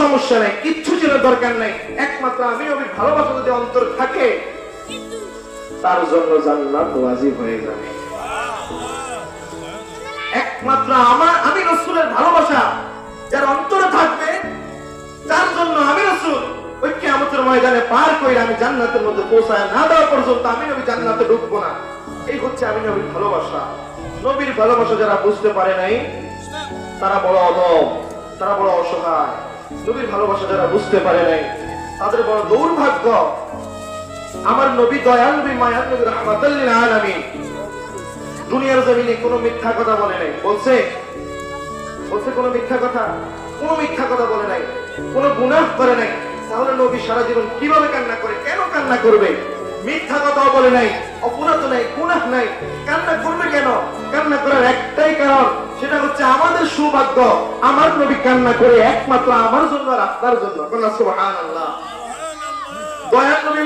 সমস্যা নাই, কিচ্ছু চেনার দরকার নাই, একমাত্র আমি নবীর ভালোবাসা যদি অন্তর থাকে তার জন্য জান্নাত ওয়াজিব হয়ে যাবে। একমাত্র আমি রাসূলের ভালোবাসা যার অন্তরে থাকবে তার জন্য আমি রাসূল ওই কিয়ামতের ময়দানে পার কইরা আমি জান্নাতের মধ্যে পৌঁছায় না দেওয়া পর্যন্ত আমি নবী জান্নাতে ঢুকবো না। এই হচ্ছে আমি নবীর ভালোবাসা। নবীর ভালোবাসা যারা বুঝতে পারে নাই তারা বড় অধম, তারা বড় অসহায়। নবীর ভালোবাসা যারা বুঝতে পারে নাই তাদের বড় দুর্ভাগ্য। আমার নবী দয়াল নবী মায়ার নবী রাহমাতুল লিল আলামিন দুনিয়ার জমিনে কোনো মিথ্যা কথা বলে নাই। বলছে কোনো মিথ্যা কথা? কোনো মিথ্যা কথা বলে নাই, কোনো গুনাহ করে নাই। তাহলে নবী সারা জীবন কিভাবে কান্না করে, কেন কান্না করবে? মিথ্যা কথাও বলে নাই, অপরাধ নাই, গুনাহ নাই, কান্না করবে কেন? কান্না করার একটাই কারণ, সেটা হচ্ছে আমাদের সৌভাগ্য আমার নবী কান্না করে একমাত্র আমার জন্য আর আপনার জন্য। সুবহানাল্লাহ। দয়াল নবী